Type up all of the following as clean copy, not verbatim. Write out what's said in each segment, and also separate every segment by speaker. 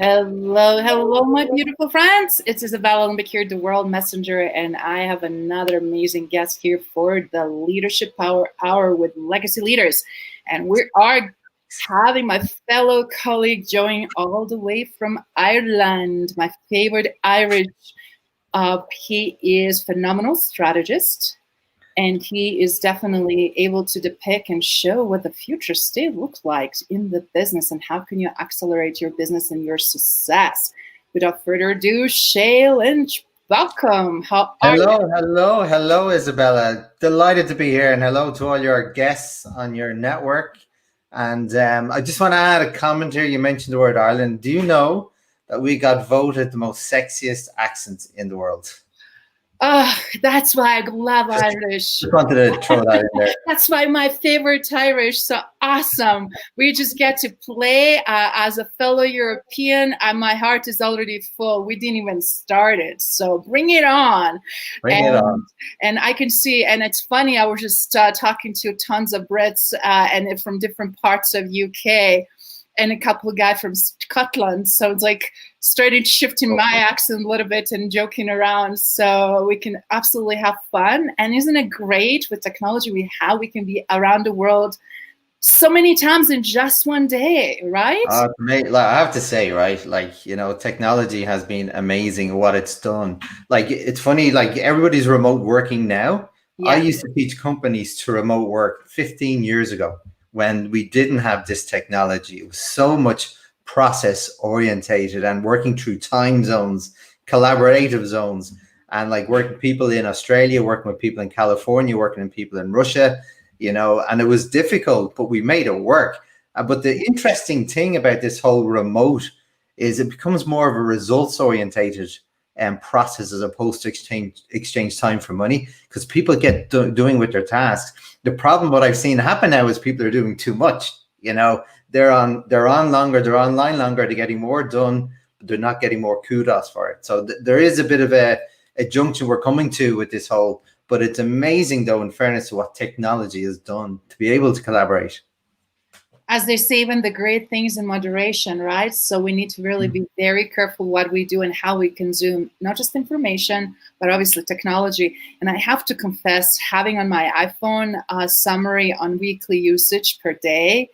Speaker 1: Hello, my beautiful friends. It's Izabela Lundberg here, the World Messenger, and I have another amazing guest here for the Leadership Power Hour with Legacy Leaders. And we are having my fellow colleague join all the way from Ireland, my favorite Irish. He is phenomenal strategist, and he is definitely able to depict and show what the future state looks like in the business and how can you accelerate your business and your success. Without further ado, Shay, Lynch, welcome. How are you?
Speaker 2: Hello, Izabela. Delighted to be here, and hello to all your guests on your network. And I just want to add a comment here. You mentioned the word Ireland. Do you know that we got voted the most sexiest accent in the world?
Speaker 1: Oh, that's why I love Irish.
Speaker 2: Just wanted to throw that in there.
Speaker 1: That's why my favorite Irish. So awesome. We just get to play as a fellow European. My heart is already full. We didn't even start it. So bring it on.
Speaker 2: Bring it on.
Speaker 1: And I can see, and it's funny, I was just talking to tons of Brits and from different parts of UK. And a couple of guys from Scotland. So it's like started shifting my accent a little bit and joking around. So we can absolutely have fun. And isn't it great with technology we can be around the world so many times in just one day, right?
Speaker 2: Mate, I have to say, right, technology has been amazing what it's done. Like, it's funny, like everybody's remote working now. Yeah. I used to teach companies to remote work 15 years ago. When we didn't have this technology. It was so much process orientated and working through time zones, collaborative zones, and like working with people in Australia, working with people in California, working with people in Russia, and it was difficult, but we made it work. But the interesting thing about this whole remote is it becomes more of a results orientated process as opposed to exchange time for money, because people get doing with their tasks. The problem, what I've seen happen now, is people are doing too much. They're on longer, they're online longer, they're getting more done, but they're not getting more kudos for it. So there is a bit of a junction we're coming to with this whole, but it's amazing though, in fairness to what technology has done to be able to collaborate.
Speaker 1: As they say, even the great things in moderation, right? So we need to really be very careful what we do and how we consume, not just information, but obviously technology. And I have to confess, having on my iPhone a summary on weekly usage per day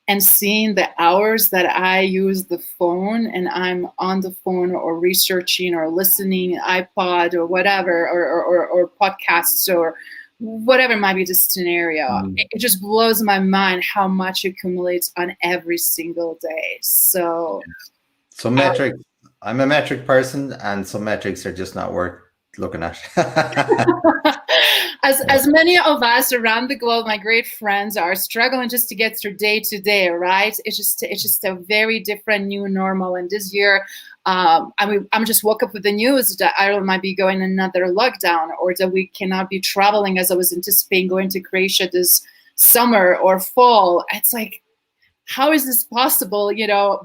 Speaker 1: and seeing the hours that I use the phone and I'm on the phone or researching or listening, iPod or whatever, or podcasts or whatever might be the scenario. It just blows my mind how much accumulates on every single day. So
Speaker 2: metrics, I'm a metric person, and some metrics are just not worth looking at.
Speaker 1: As many of us around the globe, my great friends, are struggling just to get through day to day, right? It's just a very different new normal. And this year, I'm just woke up with the news that Ireland might be going another lockdown, or that we cannot be traveling as I was anticipating going to Croatia this summer or fall. It's like, how is this possible?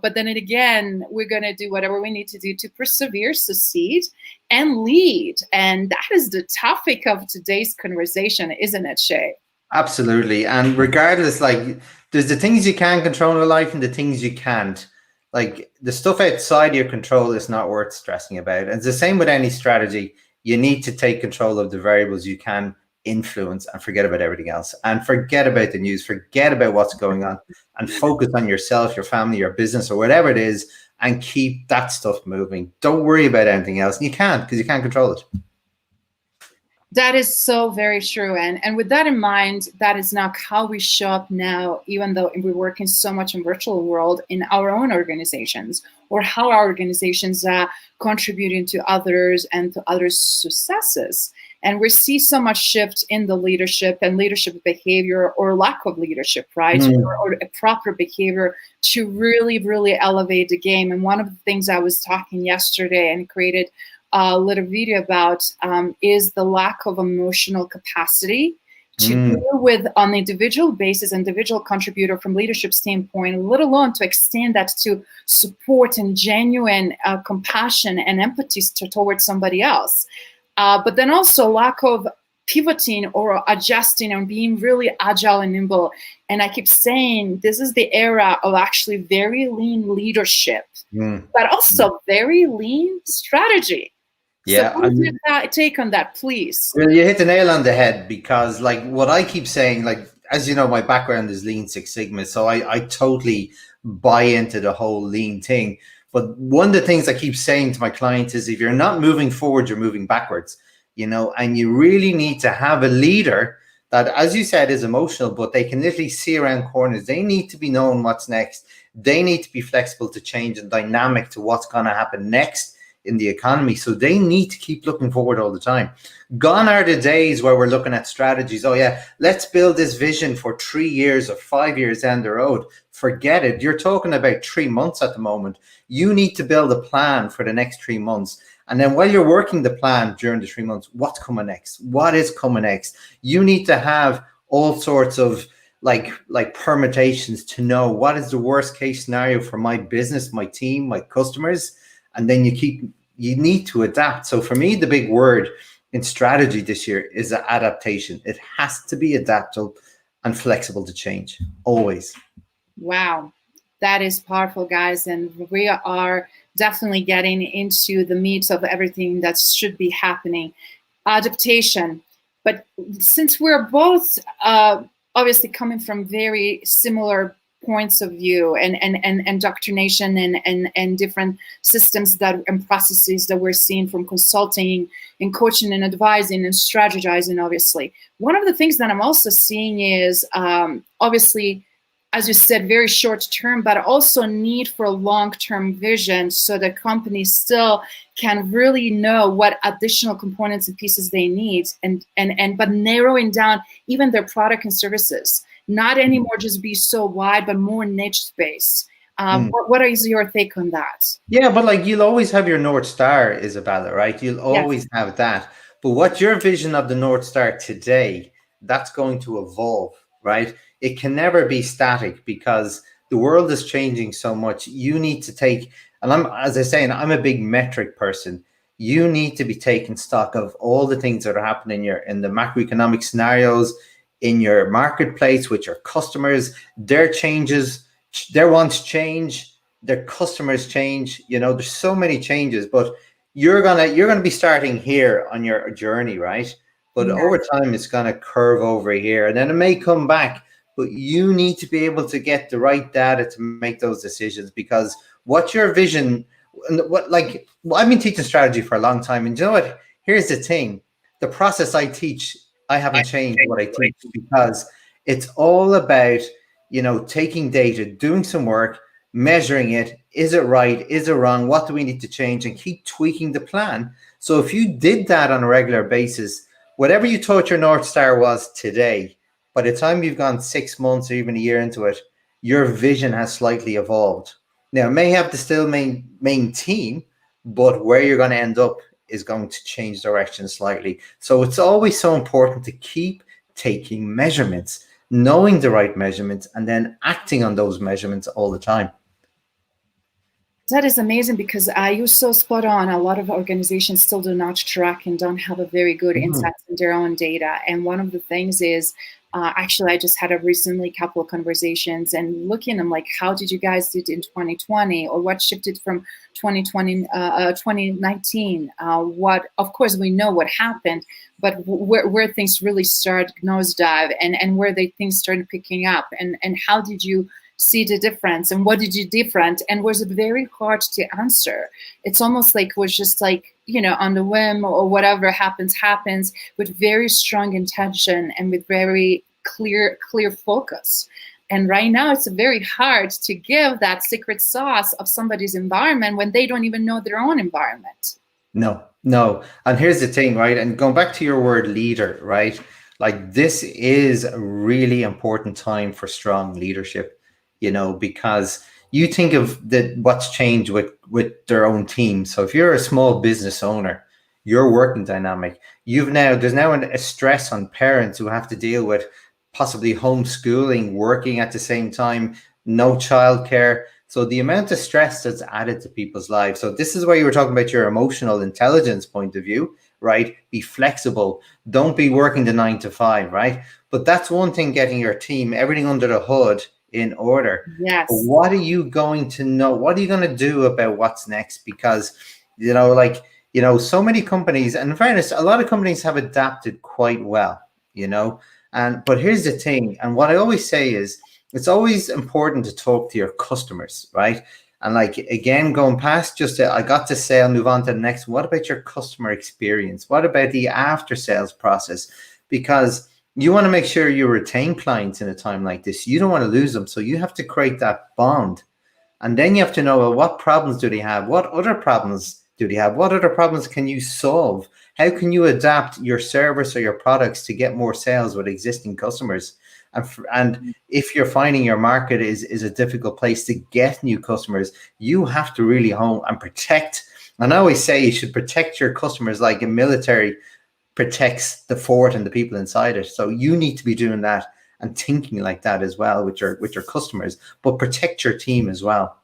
Speaker 1: But then again, we're going to do whatever we need to do to persevere, succeed, and lead. And that is the topic of today's conversation, isn't it, Shay?
Speaker 2: Absolutely. And regardless, like, there's the things you can control in life and the things you can't. Like, the stuff outside your control is not worth stressing about. And it's the same with any strategy. You need to take control of the variables you can influence and forget about everything else, and forget about the news, forget about what's going on, and focus on yourself, your family, your business, or whatever it is, and keep that stuff moving. Don't worry about anything else. And you can't, because you can't control it.
Speaker 1: That is so very true. And with that in mind, that is not how we show up now, even though we're working so much in virtual world, in our own organizations, or how our organizations are contributing to others and to others' successes. And we see so much shift in the leadership and leadership behavior, or lack of leadership, right? Or a proper behavior to really, really elevate the game. And one of the things I was talking yesterday and created a little video about is the lack of emotional capacity to deal with, on the individual basis, individual contributor from leadership standpoint, let alone to extend that to support and genuine compassion and empathy towards somebody else. But then also lack of pivoting or adjusting and being really agile and nimble. And I keep saying this is the era of actually very lean leadership, but also very lean strategy.
Speaker 2: Yeah,
Speaker 1: so what's your take on that, please?
Speaker 2: Well, you hit the nail on the head, because like what I keep saying, like, as you know, my background is Lean Six Sigma, so I totally buy into the whole lean thing. But one of the things I keep saying to my clients is, if you're not moving forward, you're moving backwards, you know, and you really need to have a leader that, as you said, is emotional, but they can literally see around corners. They need to be knowing what's next. They need to be flexible to change and dynamic to what's going to happen next in the economy. So they need to keep looking forward all the time. Gone are the days where we're looking at strategies. Oh yeah, let's build this vision for 3 years or 5 years down the road. Forget it. You're talking about 3 months at the moment. You need to build a plan for the next 3 months. And then while you're working the plan during the 3 months, what's coming next? What is coming next? You need to have all sorts of like permutations to know what is the worst case scenario for my business, my team, my customers. And then you need to adapt. So for me, the big word in strategy this year is adaptation. It has to be adaptable and flexible to change, always.
Speaker 1: Wow, that is powerful, guys. And we are definitely getting into the meat of everything that should be happening. Adaptation. But since we're both obviously coming from very similar points of view and indoctrination and different systems and processes that we're seeing from consulting and coaching and advising and strategizing, obviously. One of the things that I'm also seeing is obviously, as you said, very short term, but also need for a long-term vision so that companies still can really know what additional components and pieces they need, but narrowing down even their product and services. Not anymore just be so wide, but more niche space. What is your take on that?
Speaker 2: Yeah, but like, you'll always have your North Star, Izabela, right? You'll always have that. But what's your vision of the North Star today? That's going to evolve, right? It can never be static, because the world is changing so much. You need to take, and as I say, I'm a big metric person. You need to be taking stock of all the things that are happening in the macroeconomic scenarios, in your marketplace with your customers, their changes, their wants change, their customers change. You know, there's so many changes, but you're gonna be starting here on your journey, right? But over time, it's gonna curve over here, and then it may come back. But you need to be able to get the right data to make those decisions, because what's your vision? And I've been teaching strategy for a long time, and you know what? Here's the thing: the process I teach, I haven't changed what I teach, because it's all about, you know, taking data, doing some work, measuring it. Is it right? Is it wrong? What do we need to change? And keep tweaking the plan. So if you did that on a regular basis, whatever you thought your North Star was today, by the time you've gone 6 months or even a year into it, your vision has slightly evolved. Now, it may have the still main theme, but where you're going to end up is going to change direction slightly. So it's always so important to keep taking measurements, knowing the right measurements, and then acting on those measurements all the time.
Speaker 1: That is amazing, because you're so spot on. A lot of organizations still do not track and don't have a very good insight in their own data. And one of the things is, actually, I just had a couple of conversations and looking, I'm like, how did you guys do it in 2020, or what shifted from 2020, 2019? What, of course, we know what happened, but where things really started nosedive and where things started picking up, and how did you see the difference, and what did you different? And was it very hard to answer? It's almost like it was just like, you know, on the whim, or whatever happens, with very strong intention and with very clear focus. And right now it's very hard to give that secret sauce of somebody's environment when they don't even know their own environment.
Speaker 2: No. And here's the thing, right? And going back to your word leader, right? Like, this is a really important time for strong leadership, you know, because you think of what's changed with their own team. So if you're a small business owner, your working dynamic, there's now a stress on parents who have to deal with possibly homeschooling, working at the same time, no childcare. So the amount of stress that's added to people's lives. So this is where you were talking about your emotional intelligence point of view. right? Be flexible. Don't be working the 9 to 5, right? But that's one thing, getting your team, everything under the hood in order. But
Speaker 1: Yes.
Speaker 2: what are you going to know? What are you going to do about what's next? Because, so many companies, and in fairness, a lot of companies have adapted quite well, but here's the thing. And what I always say is, it's always important to talk to your customers, right? And like, again, going past just I got to say, I'll move on to the next. What about your customer experience? What about the after sales process? Because you want to make sure you retain clients in a time like this. You don't want to lose them. So you have to create that bond. And then you have to know, well, what problems do they have? What other problems do they have? What other problems can you solve? How can you adapt your service or your products to get more sales with existing customers? And if you're finding your market is a difficult place to get new customers, you have to really hone and protect. And I always say you should protect your customers like a military protects the fort and the people inside it. So you need to be doing that and thinking like that as well with your customers, but protect your team as well.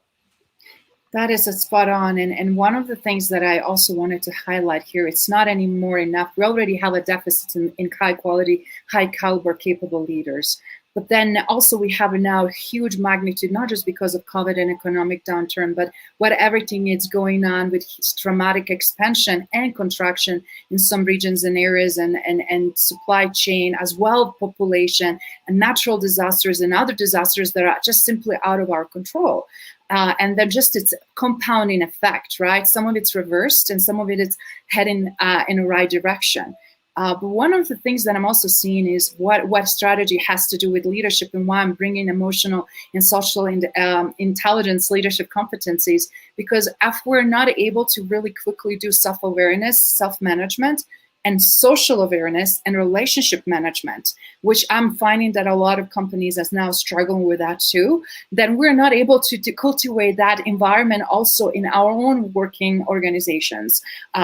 Speaker 1: That is a spot on. And one of the things that I also wanted to highlight here, it's not anymore enough. We already have a deficit in high quality, high caliber, capable leaders. But then also we have now huge magnitude, not just because of COVID and economic downturn, but what everything is going on with dramatic expansion and contraction in some regions and areas, and supply chain as well, population and natural disasters and other disasters that are just simply out of our control. And then just its compounding effect, right? Some of it's reversed and some of it is heading in the right direction. But one of the things that I'm also seeing is what strategy has to do with leadership, and why I'm bringing emotional and social intelligence leadership competencies. Because if we're not able to really quickly do self-awareness, self-management, and social awareness and relationship management, which I'm finding that a lot of companies are now struggling with that too, then we're not able to cultivate that environment also in our own working organizations,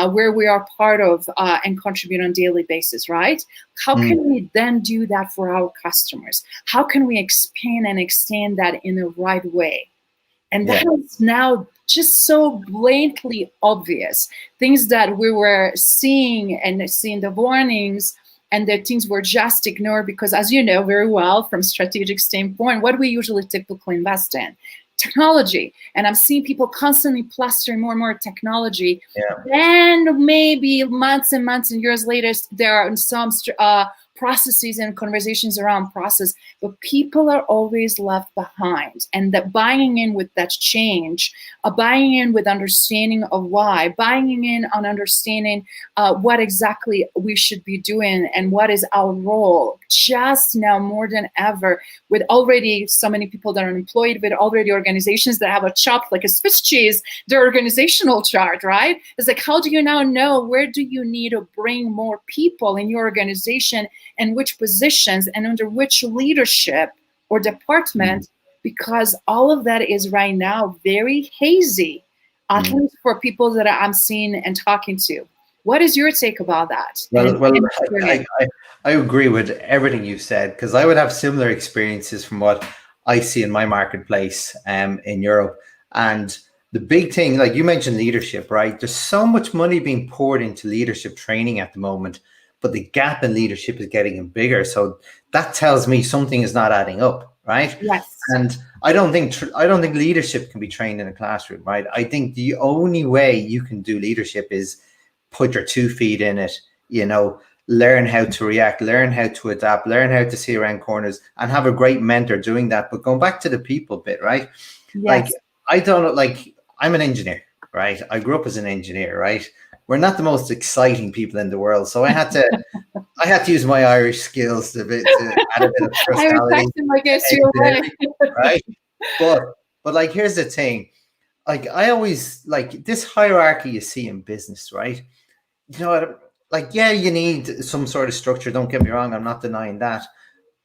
Speaker 1: where we are part of and contribute on a daily basis, right? How can we then do that for our customers? How can we expand and extend that in the right way? And that is now just so blatantly obvious. Things that we were seeing the warnings, and that things were just ignored because, as you know very well, from strategic standpoint, what we usually typically invest in? Technology. And I'm seeing people constantly plastering more and more technology. Then maybe months and months and years later, there are some processes and conversations around process, but people are always left behind. And that buying in with that change, buying in with understanding of why, buying in on understanding what exactly we should be doing and what is our role, just now more than ever, with already so many people that are employed, with already organizations that have a chart like a Swiss cheese, their organizational chart, right? It's like, how do you now know where do you need to bring more people in your organization, and which positions and under which leadership or department, because all of that is right now very hazy, at least for people that I'm seeing and talking to. What is your take about that?
Speaker 2: I agree with everything you said, because I would have similar experiences from what I see in my marketplace in Europe. And the big thing, like you mentioned leadership, right? There's so much money being poured into leadership training at the moment, but the gap in leadership is getting bigger. So that tells me something is not adding up, right?
Speaker 1: Yes.
Speaker 2: And I don't think leadership can be trained in a classroom, right? I think the only way you can do leadership is put your 2 feet in it, learn how to react, learn how to adapt, learn how to see around corners, and have a great mentor doing that. But going back to the people bit, right?
Speaker 1: Yes.
Speaker 2: Like, I don't know, like, I'm an engineer, right? I grew up as an engineer, right? We're not the most exciting people in the world, so I had to use my Irish skills to add a bit of personality.
Speaker 1: I guess you're right.
Speaker 2: Right? But like, here's the thing. Like, I always like this hierarchy you see in business, right? You know what? Like, yeah, you need some sort of structure. Don't get me wrong. I'm not denying that.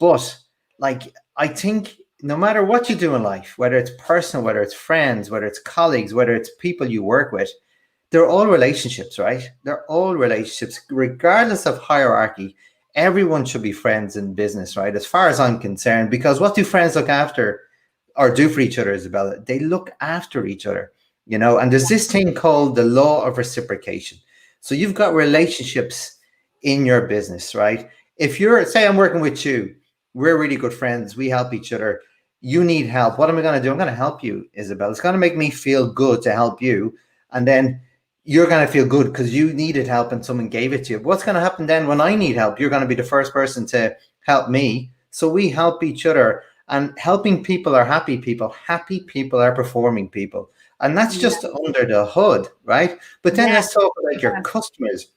Speaker 2: But like, I think no matter what you do in life, whether it's personal, whether it's friends, whether it's colleagues, whether it's people you work with, they're all relationships, right? They're all relationships, regardless of hierarchy. Everyone should be friends in business, right? As far as I'm concerned, because what do friends look after or do for each other, Izabela? They look after each other, and there's this thing called the law of reciprocation. So you've got relationships in your business, right? If you're, say I'm working with you, we're really good friends, we help each other. You need help. What am I going to do? I'm going to help you, Isabel. It's going to make me feel good to help you. And then you're going to feel good because you needed help and someone gave it to you. What's going to happen then when I need help? You're going to be the first person to help me. So we help each other, and helping people are happy people. Happy people are performing people. And that's just under the hood, right? But then let's talk about your customers.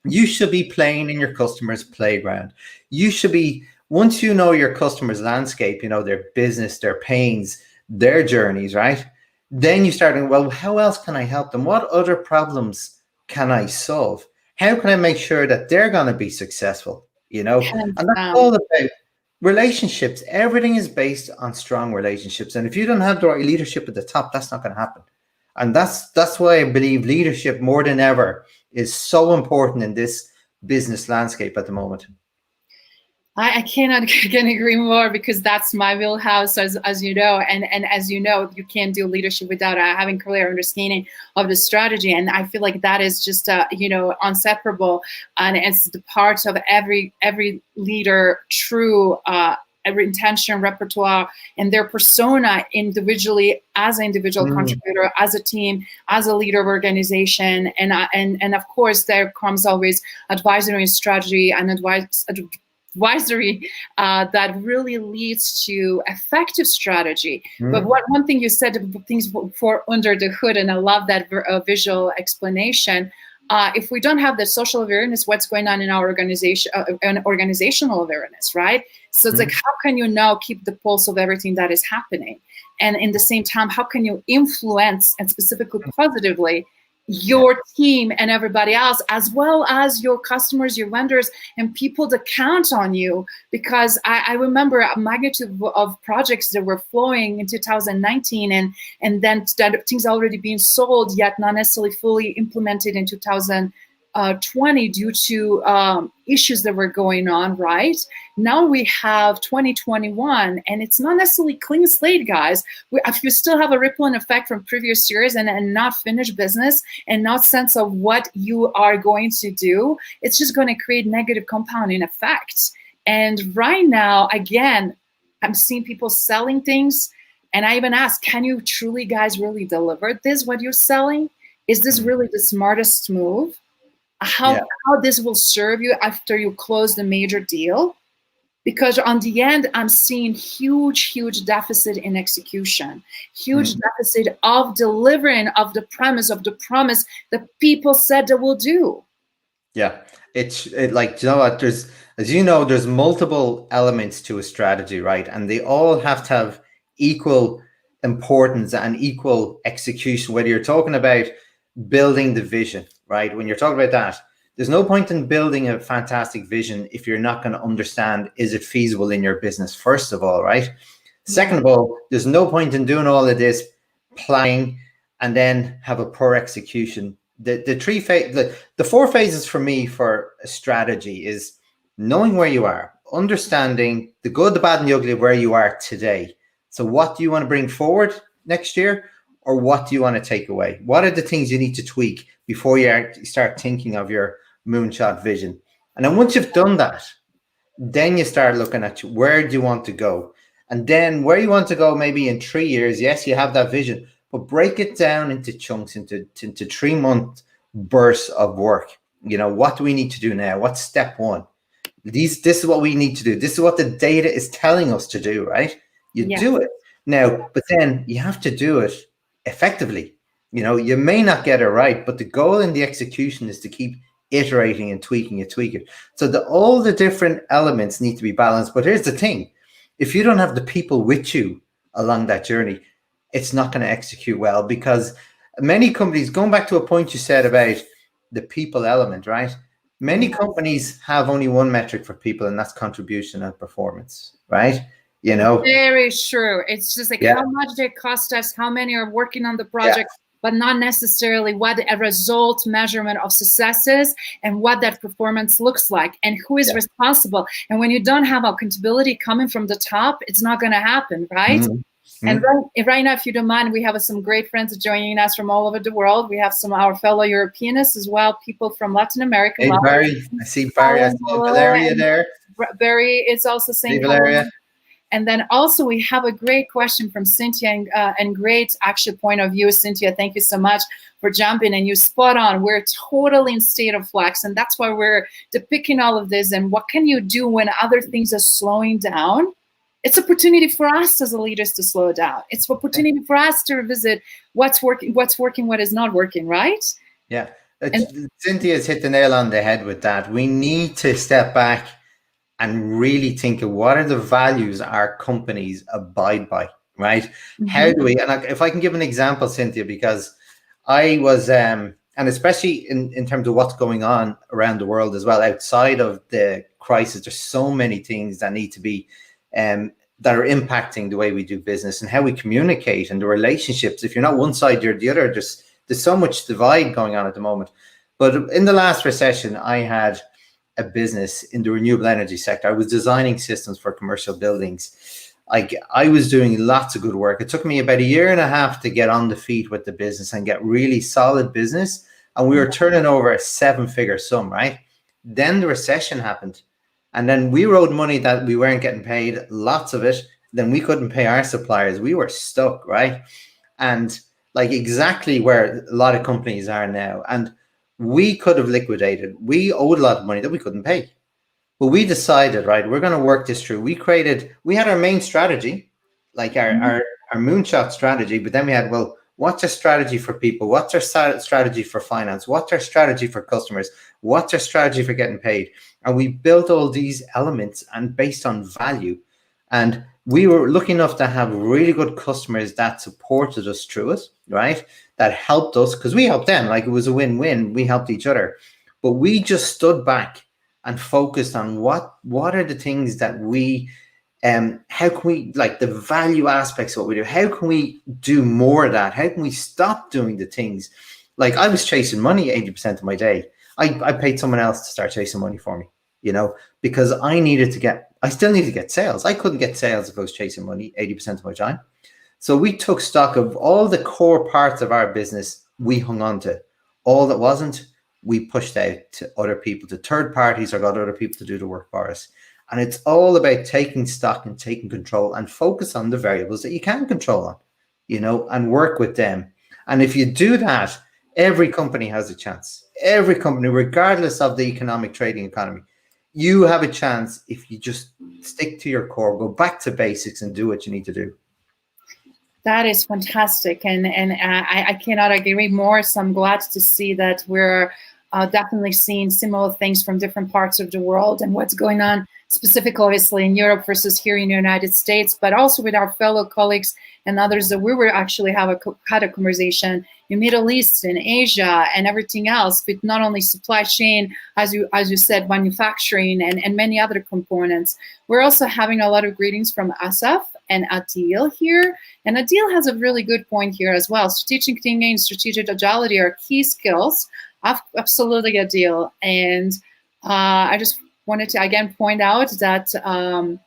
Speaker 2: You should be playing in your customers' playground. You should be, once you know your customers' landscape, you know, their business, their pains, their journeys, right? Then you start thinking, well, how else can I help them? What other problems can I solve? How can I make sure that they're going to be successful? You know, and that's all about relationships. Everything is based on strong relationships. And if you don't have the right leadership at the top, that's not going to happen. And that's why I believe leadership more than ever is so important in this business landscape at the moment.
Speaker 1: I can agree more, because that's my wheelhouse, as you know, and as you know, you can't do leadership without having clear understanding of the strategy. And I feel like that is just inseparable, and it's the part of every leader true every intention, repertoire, and their persona individually, as an individual contributor, as a team, as a leader of organization, and of course there comes always advisory and strategy and advisory that really leads to effective strategy. But one thing you said, things for under the hood, and I love that visual explanation. If we don't have the social awareness, what's going on in our organization, and organizational awareness, right? So it's like, how can you now keep the pulse of everything that is happening? And in the same time, how can you influence, and specifically positively, your team and everybody else, as well as your customers, your vendors, and people that count on you? Because I remember a magnitude of projects that were flowing in 2019, and then that things already being sold, yet not necessarily fully implemented in 2020 due to issues that were going on, right? Now we have 2021, and it's not necessarily clean slate, guys. If you still have a rippling effect from previous years and not finished business and not sense of what you are going to do, it's just going to create negative compounding effects. And right now, again, I'm seeing people selling things, and I even ask, can you truly, guys, really deliver this, what you're selling? Is this really the smartest move? How this will serve you after you close the major deal? Because on the end, I'm seeing huge deficit in execution, huge deficit of delivering of the promise that people said they will do.
Speaker 2: Yeah, it's like, you know what, there's, as you know, there's multiple elements to a strategy, right? And they all have to have equal importance and equal execution, whether you're talking about building the vision, right? When you're talking about that, there's no point in building a fantastic vision if you're not going to understand, is it feasible in your business, first of all, right? Second of all, there's no point in doing all of this planning and then have a poor execution. The four phases for me for a strategy is knowing where you are, understanding the good, the bad, and the ugly of where you are today. So what do you want to bring forward next year? Or what do you want to take away? What are the things you need to tweak before you start thinking of your moonshot vision? And then once you've done that, then you start looking at where do you want to go? And then where you want to go, maybe in 3 years, yes, you have that vision, but break it down into chunks, into 3-month bursts of work. You know, what do we need to do now? What's step one? This is what we need to do. This is what the data is telling us to do, right? You do it now, but then you have to do it effectively. You know, you may not get it right, but the goal in the execution is to keep iterating and tweaking it. So all the different elements need to be balanced. But here's the thing: if you don't have the people with you along that journey, it's not going to execute well. Because many companies, going back to a point you said about the people element, right? Many companies have only one metric for people, and that's contribution and performance, right? You know,
Speaker 1: very true. It's just like how much they cost us, how many are working on the project, but not necessarily what a result measurement of success is and what that performance looks like and who is responsible. And when you don't have accountability coming from the top, it's not going to happen, right? And right now, if you don't mind, we have some great friends joining us from all over the world. We have some of our fellow Europeans as well, people from Latin America.
Speaker 2: Hey, Barry. I see Barry. I see Valeria there.
Speaker 1: Barry is also saying hello. And then also we have a great question from Cynthia and great actual point of view. Cynthia, thank you so much for jumping, and you spot on. We're totally in state of flux, and that's why we're depicting all of this. And what can you do when other things are slowing down? It's opportunity for us as leaders to slow down. It's opportunity for us to revisit what's working, what is not working, right?
Speaker 2: Yeah. Cynthia's hit the nail on the head with that. We need to step back and really think of what are the values our companies abide by, right? Mm-hmm. How do we, and if I can give an example, Cynthia, because I was, and especially in terms of what's going on around the world as well, outside of the crisis, there's so many things that need to be, that are impacting the way we do business and how we communicate and the relationships. If you're not one side, you're the other. There's so much divide going on at the moment. But in the last recession, I had a business in the renewable energy sector. I was designing systems for commercial buildings. I was doing lots of good work. It took me about 1.5 years to get on the feet with the business and get really solid business. And we were turning over a 7-figure sum, right? Then the recession happened. And then we owed money that we weren't getting paid, lots of it. Then we couldn't pay our suppliers. We were stuck, right? And exactly where a lot of companies are now. And we could have liquidated. We owed a lot of money that we couldn't pay. But we decided, right, we're going to work this through. We had our main strategy, our moonshot strategy, but then we had, well, what's our strategy for people? What's our strategy for finance? What's our strategy for customers? What's our strategy for getting paid? And we built all these elements and based on value. And we were lucky enough to have really good customers that supported us through it, right? That helped us because we helped them. It was a win-win. We helped each other. But we just stood back and focused on what are the things that we, how can we, the value aspects of what we do, how can we do more of that? How can we stop doing the things? I was chasing money 80% of my day. I paid someone else to start chasing money for me, because I still needed to get sales. I couldn't get sales if I was chasing money 80% of my time. So we took stock of all the core parts of our business. We hung on to. All that wasn't, we pushed out to other people, to third parties, or got other people to do the work for us. And it's all about taking stock and taking control and focus on the variables that you can control on, and work with them. And if you do that, every company has a chance. Every company, regardless of the trading economy, you have a chance if you just stick to your core, go back to basics and do what you need to do.
Speaker 1: That is fantastic. And I cannot agree more. So I'm glad to see that we're definitely seeing similar things from different parts of the world and what's going on specifically, obviously, in Europe versus here in the United States, but also with our fellow colleagues and others that we were actually had a conversation in Middle East and Asia and everything else, with not only supply chain, as you said, manufacturing and many other components. We're also having a lot of greetings from Asaf and Adil here. And Adil has a really good point here as well. Strategic thinking and strategic agility are key skills. Absolutely, Adil. And I just wanted to again point out that some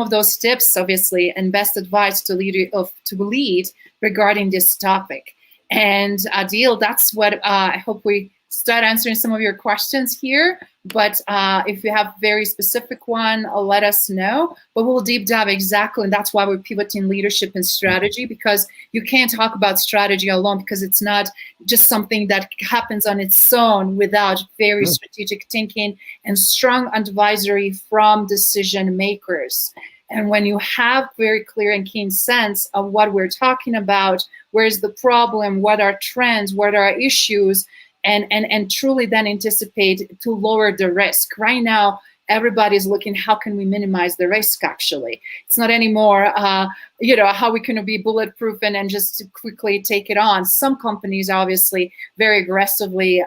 Speaker 1: of those tips, obviously, and best advice to lead regarding this topic. And Adil, that's what I hope we start answering some of your questions here. But if you have very specific one, let us know. But we'll deep dive exactly, and that's why we're pivoting leadership and strategy, because you can't talk about strategy alone, because it's not just something that happens on its own without very strategic thinking and strong advisory from decision makers. And when you have very clear and keen sense of what we're talking about, where's the problem, what are trends, what are issues, and truly then anticipate to lower the risk. Right now, everybody's looking, how can we minimize the risk, actually? It's not anymore, how we can be bulletproof and just quickly take it on. Some companies, obviously, very aggressively,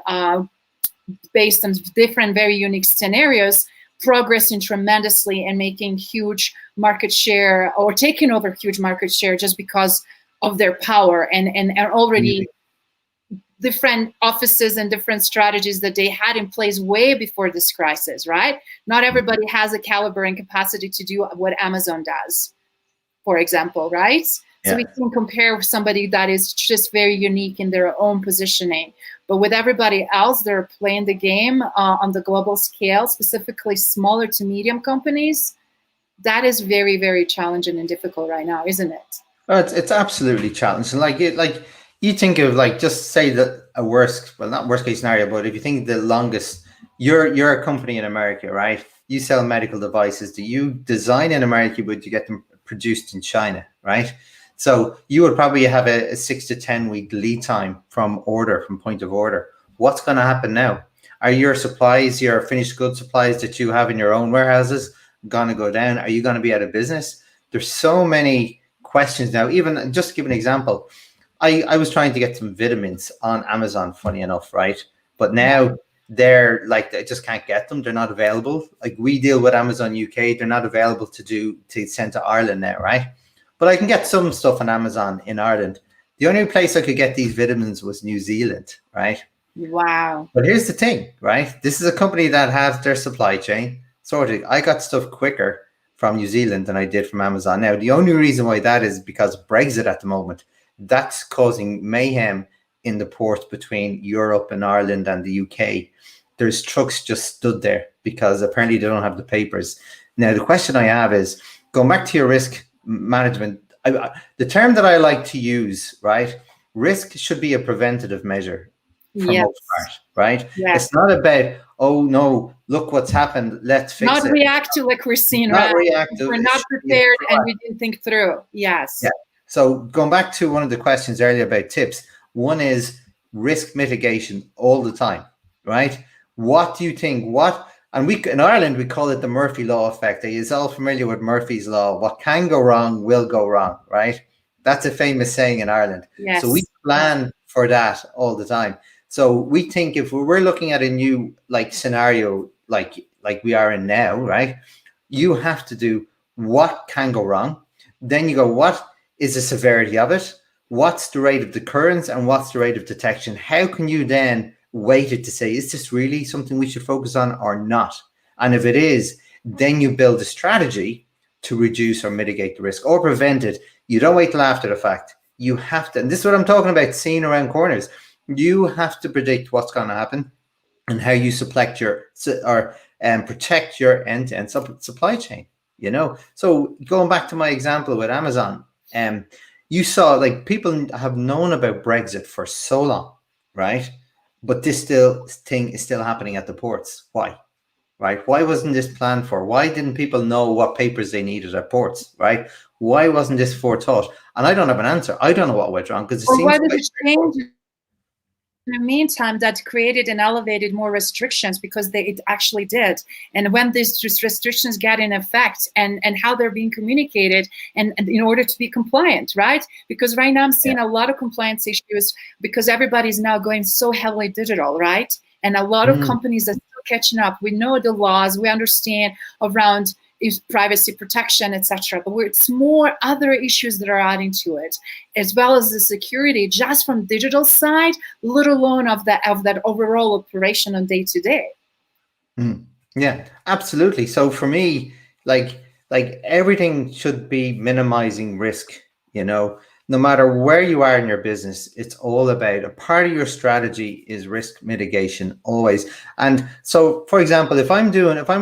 Speaker 1: based on different, very unique scenarios, progressing tremendously and making huge market share or taking over huge market share just because of their power and already different offices and different strategies that they had in place way before this crisis, right? Not everybody has the caliber and capacity to do what Amazon does. for example, right? So
Speaker 2: Yeah.
Speaker 1: we can compare with somebody that is just very unique in their own positioning. But with everybody else, they're playing the game on the global scale, specifically smaller to medium companies. That is very, very challenging and difficult right now, isn't it?
Speaker 2: It's absolutely challenging. Like you think of, like, just say that a worst, well, not worst case scenario, but if you think the longest, you're a company in America, right? You sell medical devices. Do you design in America, but you get them produced in China, right? So you would probably have a 6 to 10 week lead time from point of order. What's going to happen now? Are your supplies, your finished goods supplies that you have in your own warehouses, going to go down? Are you going to be out of business? There's so many questions now. Even just to give an example, I was trying to get some vitamins on Amazon, funny enough, right? But now they're like, I just can't get them. They're not available. Like, we deal with Amazon UK. They're not available to send to Ireland now, right? But I can get some stuff on Amazon in Ireland. The only place I could get these vitamins was New Zealand, right?
Speaker 1: Wow.
Speaker 2: But here's the thing, right? This is a company that has their supply chain sorted. I got stuff quicker from New Zealand than I did from Amazon. Now, the only reason why that is because of Brexit at the moment. That's causing mayhem in the ports between Europe and Ireland and the UK. There's trucks just stood there because apparently they don't have the papers. Now, the question I have is, going back to your risk management, the term that I like to use, right? Risk should be a preventative measure for most part, right?
Speaker 1: Yes.
Speaker 2: It's not about, oh no, look what's happened, let's fix
Speaker 1: not
Speaker 2: it.
Speaker 1: Not reactive like we're seeing,
Speaker 2: not
Speaker 1: right?
Speaker 2: reactive.
Speaker 1: We're not prepared and we didn't think through. Yes.
Speaker 2: Yeah. So going back to one of the questions earlier about tips, one is risk mitigation all the time, right? What do you think? And we in Ireland, we call it the Murphy Law effect. Are you all familiar with Murphy's Law? What can go wrong will go wrong, right? That's a famous saying in Ireland.
Speaker 1: Yes.
Speaker 2: So we plan for that all the time. So we think if we're looking at a new scenario like we are in now, right? You have to do what can go wrong. Then you go, what is the severity of it? What's the rate of occurrence and what's the rate of detection? How can you then weight it to say, is this really something we should focus on or not? And if it is, then you build a strategy to reduce or mitigate the risk or prevent it. You don't wait till after the fact. You have to, and this is what I'm talking about, seeing around corners. You have to predict what's going to happen and how you protect your end-to-end supply chain. You know, so going back to my example with Amazon, you saw people have known about Brexit for so long, right? But this thing is still happening at the ports. Why? Right? Why wasn't this planned for? Why didn't people know what papers they needed at ports? Right? Why wasn't this forethought? And I don't have an answer. I don't know what went wrong because it seems.
Speaker 1: Why did it change? In the meantime, that created and elevated more restrictions because it actually did. And when these restrictions get in effect and how they're being communicated and in order to be compliant, right? Because right now I'm seeing a lot of compliance issues because everybody's now going so heavily digital, right? And a lot of companies are still catching up. We know the laws, we understand around privacy protection, etc. But it's more other issues that are adding to it, as well as the security, just from digital side, let alone of that overall operation on day to day.
Speaker 2: Yeah, absolutely. So for me, like everything should be minimizing risk. You know, no matter where you are in your business, it's all about a part of your strategy is risk mitigation always. And so, for example, if I'm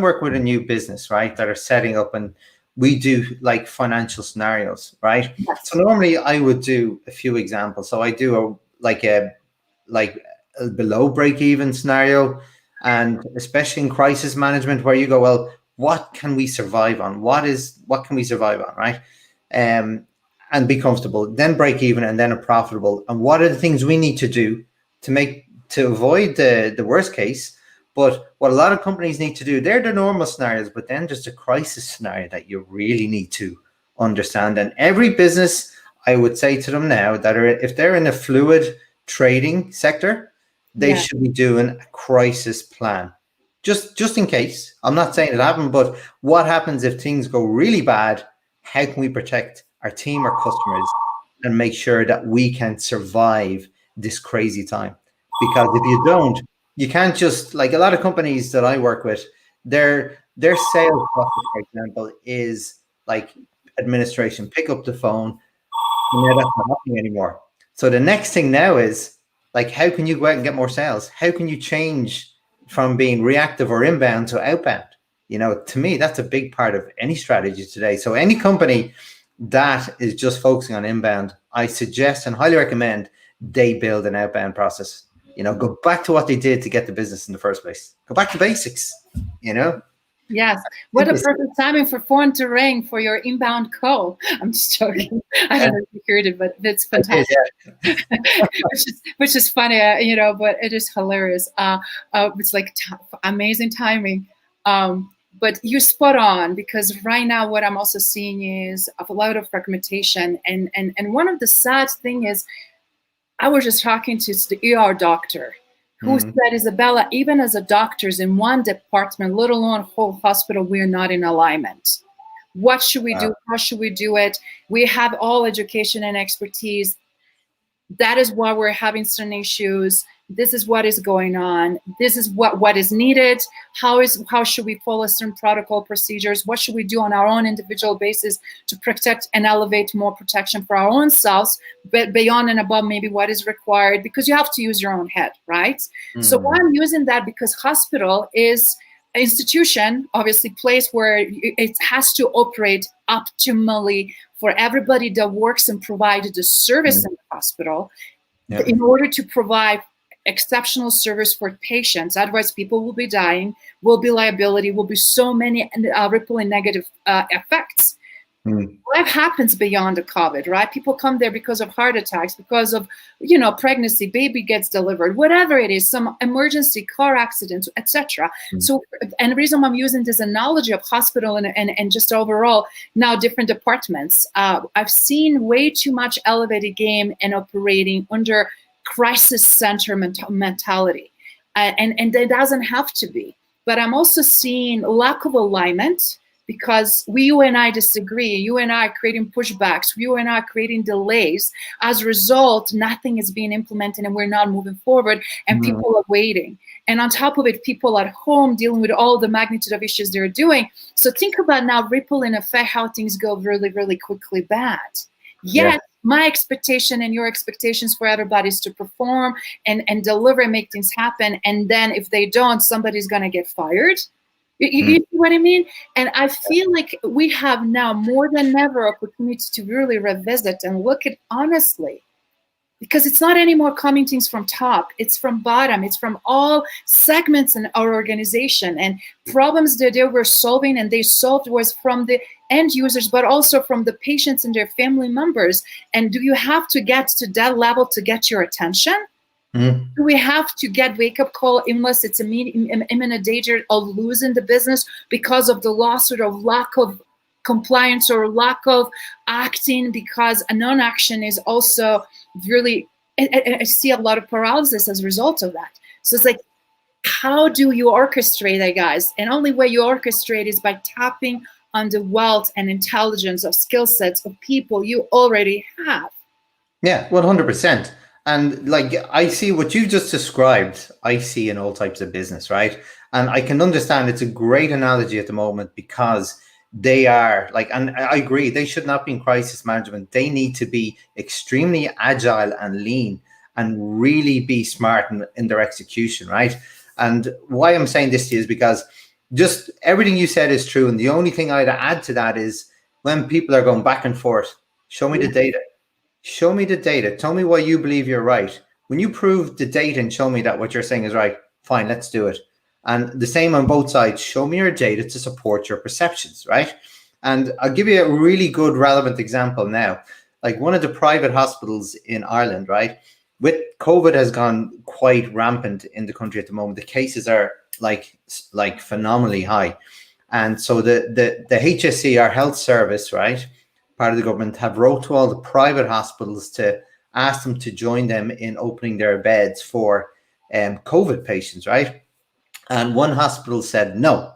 Speaker 2: working with a new business, right, that are setting up and we do financial scenarios, right? Yes. So normally I would do a few examples. So I do a below break even scenario, and especially in crisis management where you go, well, what can we survive on? What can we survive on, right? And be comfortable, then break even, and then a profitable. And what are the things we need to do to avoid the worst case? But what a lot of companies need to do, they're the normal scenarios, but then there's a crisis scenario that you really need to understand. And every business, I would say to them now, if they're in a fluid trading sector, they should be doing a crisis plan. Just in case. I'm not saying it happened, but what happens if things go really bad? How can we protect our team, our customers, and make sure that we can survive this crazy time? Because if you don't, you can't just, a lot of companies that I work with, their sales process, for example, is administration, pick up the phone. And now that's not happening anymore. So the next thing now is like, how can you go out and get more sales? How can you change from being reactive or inbound to outbound? You know, to me, that's a big part of any strategy today. So any company that is just focusing on inbound, I suggest and highly recommend they build an outbound process. You know, go back to what they did to get the business in the first place. Go back to basics, you know?
Speaker 1: Yes. What a perfect timing for phone to ring for your inbound call. I'm just joking. I don't know if you heard it, but it's fantastic. which is funny, you know, but it is hilarious. It's like amazing timing. But you're spot on, because right now what I'm also seeing is a lot of fragmentation. And one of the sad thing is, I was just talking to the ER doctor who said, Izabela, even as a doctors in one department, let alone whole hospital, we're not in alignment. What should we do? How should we do it? We have all education and expertise. That is why we're having certain issues. This is what is going on. This is what is needed. How should we follow certain protocol procedures? What should we do on our own individual basis to protect and elevate more protection for our own selves, but beyond and above maybe what is required, because you have to use your own head, right? So why I'm using that, because hospital is institution, obviously place where it has to operate optimally for everybody that works and provides the service in the hospital in order to provide exceptional service for patients. Otherwise, people will be dying, will be liability, will be so many rippling negative effects. Life happens beyond the COVID, right? People come there because of heart attacks, because of, you know, pregnancy, baby gets delivered, whatever it is, some emergency, car accidents, etc. So, and the reason I'm using this analogy of hospital and just overall now different departments, I've seen way too much elevated game and operating under crisis center mentality, and it doesn't have to be. But I'm also seeing lack of alignment, because you and I disagree, you and I are creating pushbacks, you and I are creating delays. As a result, nothing is being implemented and we're not moving forward, and people are waiting. And on top of it, people at home dealing with all the magnitude of issues they're doing. So think about now rippling effect, how things go really, really quickly bad. Yet, my expectation and your expectations for everybody is to perform and deliver and make things happen. And then if they don't, somebody's going to get fired. You see what I mean? And I feel like we have now more than ever opportunity to really revisit and look at honestly, because it's not anymore coming things from top, it's from bottom, it's from all segments in our organization, and problems that they were solving and they solved was from the end users, but also from the patients and their family members. And do you have to get to that level to get your attention? Do we have to get wake-up call unless it's imminent danger of losing the business because of the lawsuit of lack of compliance or lack of acting, because a non-action is also really, I see a lot of paralysis as a result of that. So it's like, how do you orchestrate that, guys? And only way you orchestrate is by tapping on the wealth and intelligence of skill sets of people you already have.
Speaker 2: Yeah, 100%. And like, I see what you just described, I see in all types of business, right? And I can understand it's a great analogy at the moment, because they are like, and I agree, they should not be in crisis management. They need to be extremely agile and lean and really be smart in their execution, right? And why I'm saying this to you is because just everything you said is true. And the only thing I'd add to that is, when people are going back and forth, show me the data. Show me the data. Tell me why you believe you're right. When you prove the data and show me that what you're saying is right, fine, let's do it. And the same on both sides. Show me your data to support your perceptions, right? And I'll give you a really good relevant example now. Like one of the private hospitals in Ireland, right? With COVID has gone quite rampant in the country at the moment. The cases are like phenomenally high. And so the HSE, our health service, right, part of the government, have wrote to all the private hospitals to ask them to join them in opening their beds for COVID patients, right? And one hospital said no.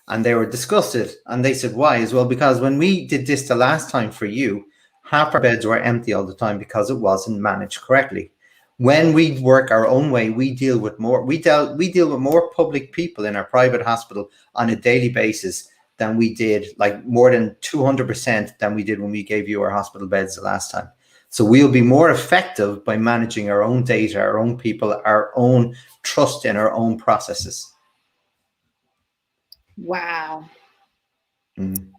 Speaker 2: And they were disgusted. And they said, why? As well, because when we did this the last time for you, half our beds were empty all the time because it wasn't managed correctly. When we work our own way, we deal with more. We deal with more public people in our private hospital on a daily basis than we did, like more than 200% than we did when we gave you our hospital beds the last time. So we'll be more effective by managing our own data, our own people, our own trust in our own processes.
Speaker 1: Wow.
Speaker 2: Mm.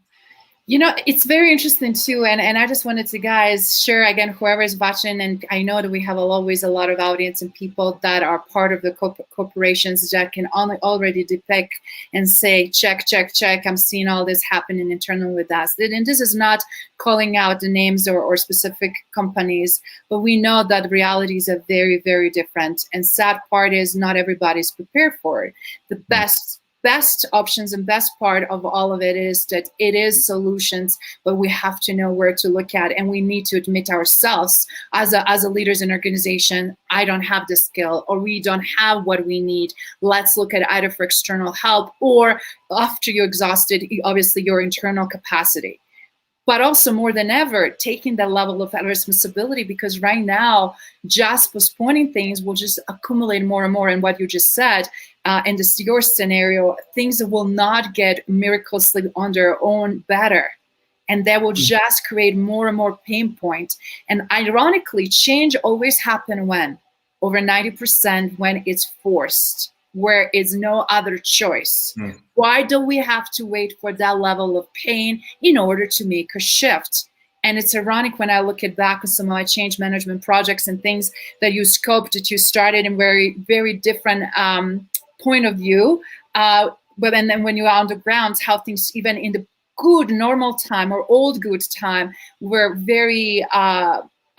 Speaker 1: You know, it's very interesting too, and I just wanted to, guys, share again, whoever is watching, and I know that we have always a lot of audience and people that are part of the corporations that can already depict and say, check, check, check, I'm seeing all this happening internally with us. And this is not calling out the names or specific companies, but we know that realities are very, very different. And sad part is not everybody's prepared for it. The best options and best part of all of it is that it is solutions, but we have to know where to look at, and we need to admit ourselves as a leaders in organization, I don't have the skill, or we don't have what we need. Let's look at either for external help, or after you're exhausted, obviously your internal capacity. But also more than ever, taking that level of responsibility, because right now, just postponing things will just accumulate more and more. And what you just said, in this your scenario, things will not get miraculously on their own better. And that will just create more and more pain points. And ironically, change always happens when? Over 90% when it's forced, where it's no other choice. Why do we have to wait for that level of pain in order to make a shift? And it's ironic when I look at back on some of my change management projects and things that you scoped, that you started in very, very different point of view. But then when you're on the ground, how things, even in the good normal time or old good time, were very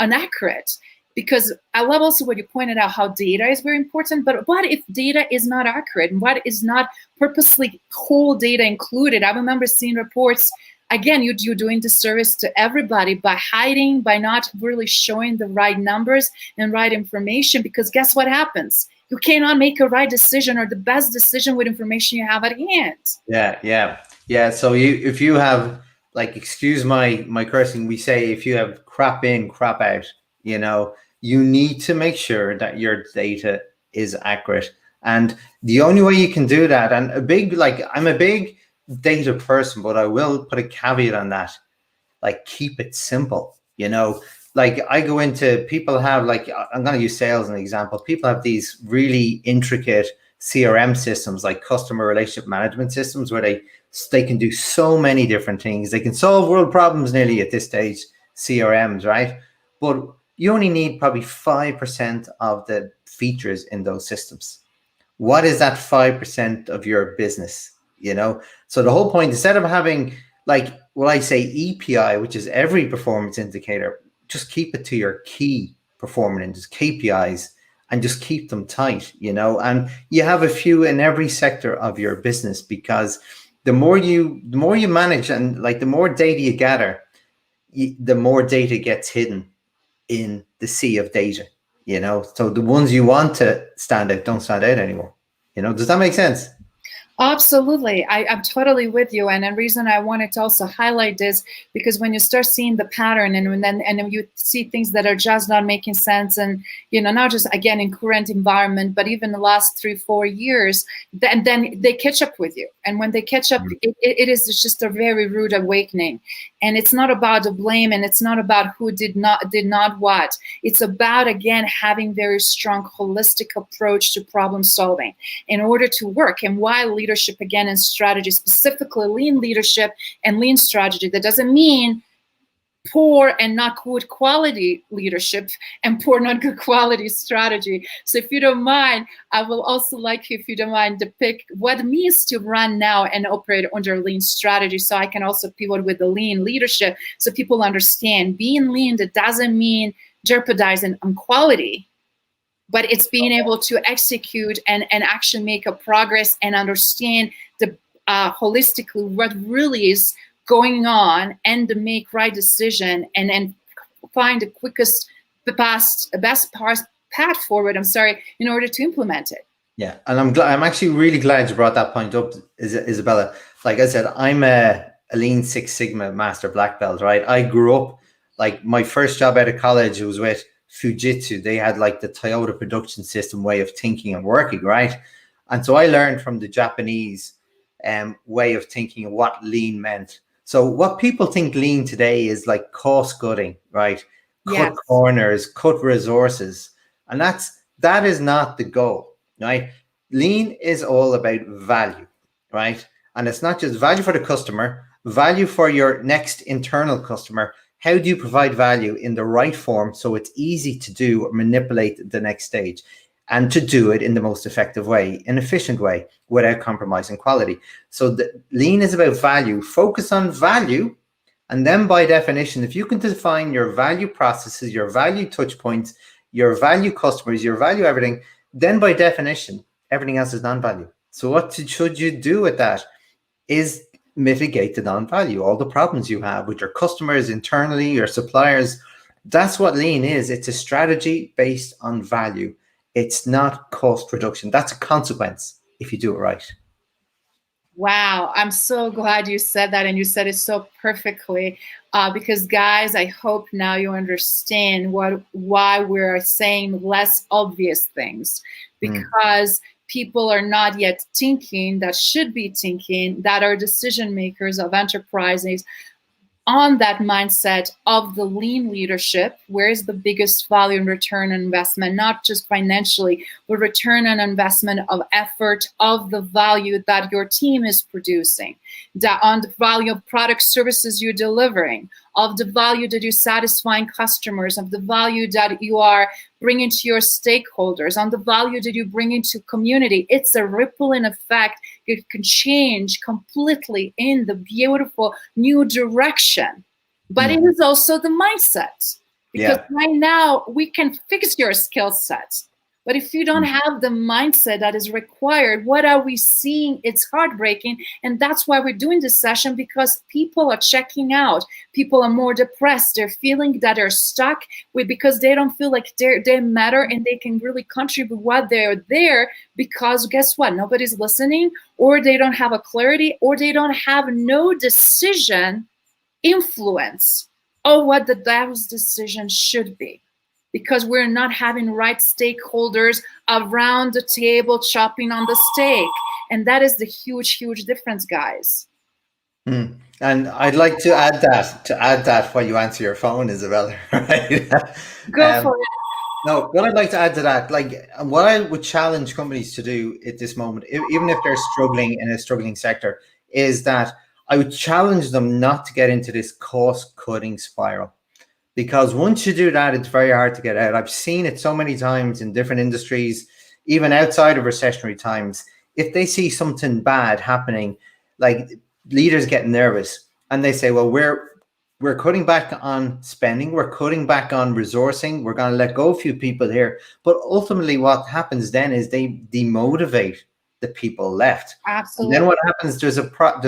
Speaker 1: inaccurate. Because I love also what you pointed out, how data is very important, but what if data is not accurate? And what is not purposely whole data included? I remember seeing reports, again, you're doing disservice to everybody by hiding, by not really showing the right numbers and right information, because guess what happens? You cannot make a right decision or the best decision with information you have at hand.
Speaker 2: Yeah. So if you have, like, excuse my cursing, we say if you have crap in, crap out, you know, you need to make sure that your data is accurate. And the only way you can do that, and I'm a big data person, but I will put a caveat on that, like, keep it simple. You know, like, I go into, people have, like, I'm going to use sales as an example. People have these really intricate CRM systems, like customer relationship management systems, where they can do so many different things. They can solve world problems nearly at this stage, CRMs, right? But you only need probably 5% of the features in those systems. What is that 5% of your business? You know, so the whole point, instead of having, like, what I say EPI, which is every performance indicator, just keep it to your key performance KPIs and just keep them tight, you know, and you have a few in every sector of your business, because the more you manage, and like the more data you gather, the more data gets hidden in the sea of data, you know. So the ones you want to stand out don't stand out anymore. You know, does that make sense?
Speaker 1: Absolutely. I'm totally with you. And the reason I wanted to also highlight this, because when you start seeing the pattern, and then you see things that are just not making sense, and, you know, not just, again, in current environment, but even the last 3-4 years, then they catch up with you. And when they catch up, it is just a very rude awakening. And it's not about the blame, and it's not about who did not what. It's about, again, having very strong holistic approach to problem solving in order to work. And why leadership, again, and strategy, specifically lean leadership and lean strategy. That doesn't mean poor and not good quality leadership and poor, not good quality strategy. So if you don't mind, I will also like you, if you don't mind, depict what it means to run now and operate under lean strategy, so I can also pivot with the lean leadership, so people understand being lean, that doesn't mean jeopardizing on quality, but it's being able to execute and actually make a progress and understand the holistically what really is going on, and to make right decision, and then find the quickest, best path forward, in order to implement it.
Speaker 2: Yeah, and I'm actually really glad you brought that point up, Izabela. Like I said, I'm a Lean Six Sigma Master Black Belt, right? I grew up, like, my first job out of college was with Fujitsu. They had, like, the Toyota production system way of thinking and working, right? And so I learned from the Japanese way of thinking of what lean meant. So what people think lean today is like cost cutting, right? Cut
Speaker 1: Yes.
Speaker 2: corners, cut resources. And that is not the goal, right? Lean is all about value, right? And it's not just value for the customer, value for your next internal customer. How do you provide value in the right form so it's easy to do or manipulate the next stage, and to do it in the most effective way, an efficient way, without compromising quality? So the lean is about value. Focus on value. And then by definition, if you can define your value processes, your value touch points, your value customers, your value everything, then by definition, everything else is non-value. So what should you do with that is mitigate the non-value, all the problems you have with your customers internally, your suppliers. That's what lean is. It's a strategy based on value. It's not cost reduction. That's a consequence if you do it right.
Speaker 1: Wow, I'm so glad you said that, and you said it so perfectly. Because guys, I hope now you understand why we're saying less obvious things. Because people are not yet thinking, that should be thinking, that are decision makers of enterprises on that mindset of the lean leadership. Where is the biggest value and return on investment, not just financially, but return on investment of effort, of the value that your team is producing, that on the value of product services you're delivering, of the value that you're satisfying customers, of the value that you are bringing to your stakeholders, on the value that you bring into community. It's a rippling effect. It can change completely in the beautiful new direction. But it is also the mindset. Because right now we can fix your skill sets. But if you don't have the mindset that is required, what are we seeing? It's heartbreaking. And that's why we're doing this session, because people are checking out. People are more depressed. They're feeling that they're stuck because they don't feel like they matter and they can really contribute what they're there, because guess what? Nobody's listening, or they don't have a clarity, or they don't have no decision influence of what those decisions should be. Because we're not having right stakeholders around the table chopping on the steak. And that is the huge, huge difference, guys.
Speaker 2: And I'd like to add that while you answer your phone, Izabela. Right?
Speaker 1: Go for it.
Speaker 2: No, what I'd like to add to that, like what I would challenge companies to do at this moment, even if they're struggling in a struggling sector, is that I would challenge them not to get into this cost-cutting spiral. Because once you do that, it's very hard to get out. I've seen it so many times in different industries, even outside of recessionary times. If they see something bad happening, like leaders get nervous and they say, well, we're cutting back on spending, we're cutting back on resourcing, we're going to let go a few people here. But ultimately what happens then is they demotivate the people left.
Speaker 1: Absolutely.
Speaker 2: And then what happens, there's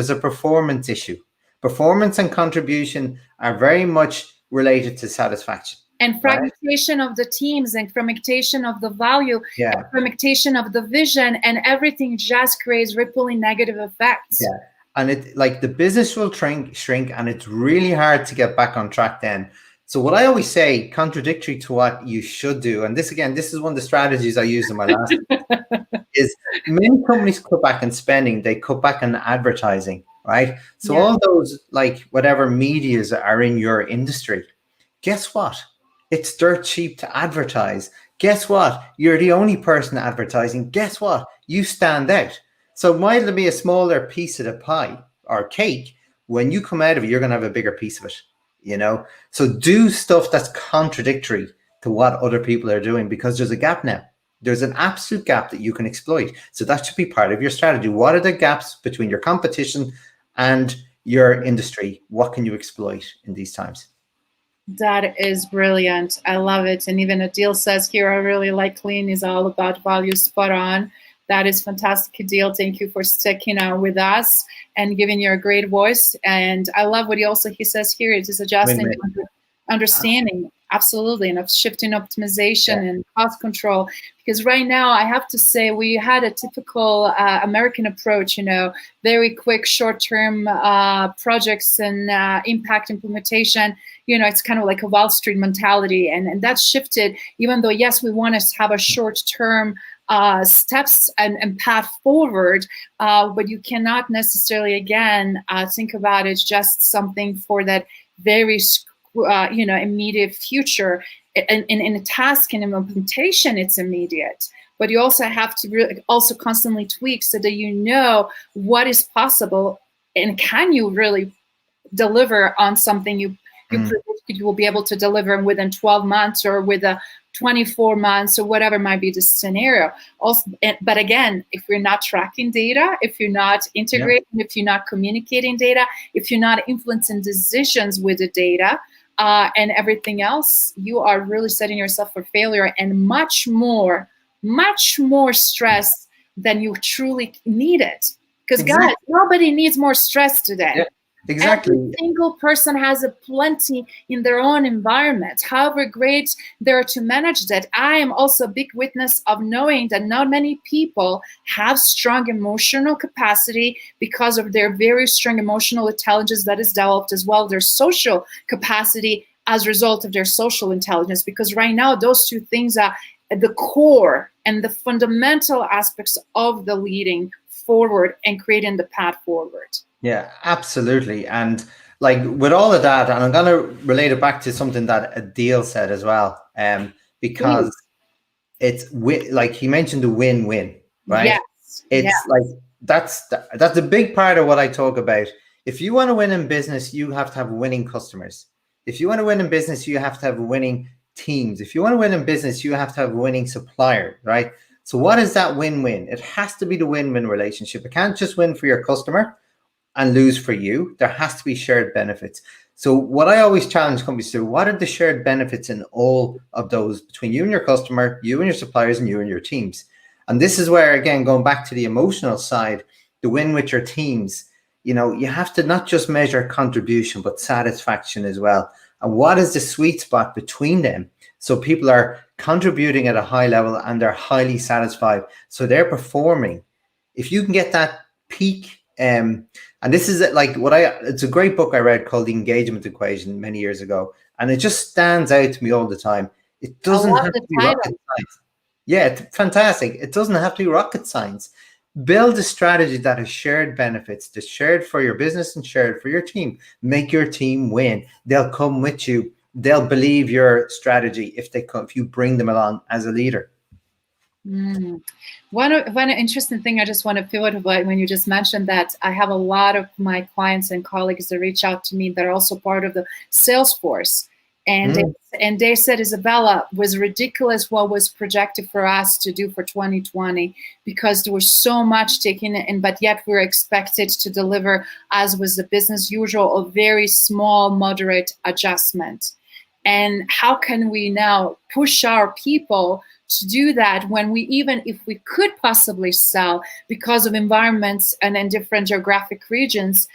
Speaker 2: a performance issue. Performance and contribution are very much related to satisfaction.
Speaker 1: And fragmentation of the teams, and fragmentation of the value, and fragmentation of the vision, and everything just creates rippling negative effects.
Speaker 2: Yeah. And it, like, the business will shrink, and it's really hard to get back on track then. So what I always say, contradictory to what you should do, and this is one of the strategies I used in my last is many companies cut back on spending, they cut back on advertising. Right. So all those, like, whatever medias are in your industry, guess what? It's dirt cheap to advertise. Guess what? You're the only person advertising. Guess what? You stand out. So might it be a smaller piece of the pie or cake? When you come out of it, you're going to have a bigger piece of it, you know? So do stuff that's contradictory to what other people are doing, because there's a gap now. There's an absolute gap that you can exploit. So that should be part of your strategy. What are the gaps between your competition and your industry? What can you exploit in these times?
Speaker 1: That is brilliant. I love it. And even Adil says here, I really like Lean is all about value. Spot on. That is fantastic, Adil. Thank you for sticking out with us and giving your great voice. And I love what he says here. It is adjusting, understanding, absolutely, and of shifting optimization and cost control. Because right now, I have to say, we had a typical American approach, very quick, short-term projects and impact implementation. It's kind of like a Wall Street mentality. And that shifted, even though, yes, we want to have a short-term steps and path forward, but you cannot necessarily, again, think about it just something for that very immediate future. In a task and implementation, it's immediate. But you also have to really also constantly tweak so that you know what is possible and can you really deliver on something you predict you will be able to deliver within 12 months or with a 24 months or whatever might be the scenario. Also, but again, if you're not tracking data, if you're not integrating, if you're not communicating data, if you're not influencing decisions with the data and everything else, you are really setting yourself for failure and much more stress than you truly need it. Because guys, nobody needs more stress today.
Speaker 2: Yeah, exactly.
Speaker 1: Every single person has a plenty in their own environment. However great they're to manage that. I am also a big witness of knowing that not many people have strong emotional capacity because of their very strong emotional intelligence that is developed, as well their social capacity as a result of their social intelligence. Because right now, those two things are at the core and the fundamental aspects of the leading forward and creating the path forward.
Speaker 2: Yeah, absolutely. And like with all of that, and I'm going to relate it back to something that Adil said as well, because it's like he mentioned the win-win, right?
Speaker 1: Yes.
Speaker 2: It's like that's a big part of what I talk about. If you want to win in business, you have to have winning customers. If you want to win in business, you have to have winning teams. If you want to win in business, you have to have a winning supplier, right? So what is that win-win? It has to be the win-win relationship. It can't just win for your customer and lose for you. There has to be shared benefits. So what I always challenge companies to, what are the shared benefits in all of those between you and your customer, you and your suppliers, and you and your teams? And this is where, again, going back to the emotional side, the win with your teams, you know, you have to not just measure contribution, but satisfaction as well. And what is the sweet spot between them? So people are contributing at a high level and they're highly satisfied. So they're performing. If you can get that peak, and this is like it's a great book I read called The Engagement Equation many years ago. And it just stands out to me all the time. It doesn't have to be rocket science. Yeah, it's fantastic. It doesn't have to be rocket science. Build a strategy that has shared benefits, that's shared for your business and shared for your team. Make your team win. They'll come with you. They'll believe your strategy if you bring them along as a leader.
Speaker 1: One interesting thing I just want to pivot about when you just mentioned that I have a lot of my clients and colleagues that reach out to me that are also part of the sales force. And they said, Izabela, was ridiculous what was projected for us to do for 2020 because there was so much taken in, but yet we were expected to deliver, as was the business usual, a very small, moderate adjustment. And how can we now push our people to do that when even if we could possibly sell because of environments and in different geographic regions,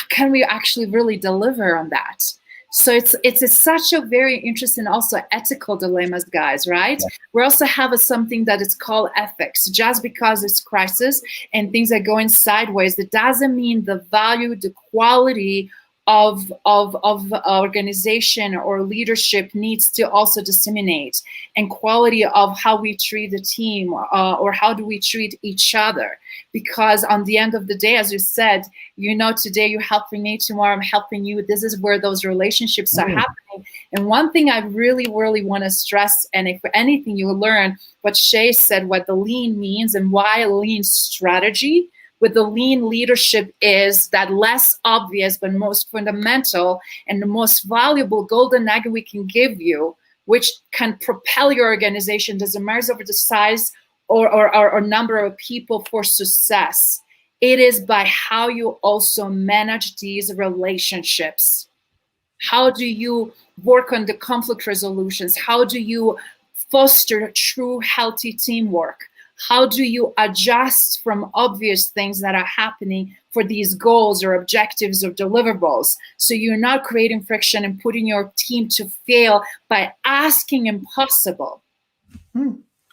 Speaker 1: can we actually really deliver on that? So it's such a very interesting also ethical dilemmas, guys, right? Yeah. We also have something that is called ethics. Just because it's crisis and things are going sideways, that doesn't mean the value, the quality of organization or leadership needs to also disseminate, and quality of how we treat the team or how do we treat each other. Because on the end of the day, as you said, you know, today you're helping me, tomorrow I'm helping you. This is where those relationships are happening. And one thing I really, really want to stress, and if anything you learn what Shay said, what the lean means and why a lean strategy with the lean leadership is that less obvious but most fundamental and the most valuable golden nugget we can give you, which can propel your organization, doesn't matter over the size or number of people, for success. It is by how you also manage these relationships. How do you work on the conflict resolutions? How do you foster true healthy teamwork? How do you adjust from obvious things that are happening for these goals or objectives or deliverables? So you're not creating friction and putting your team to fail by asking impossible.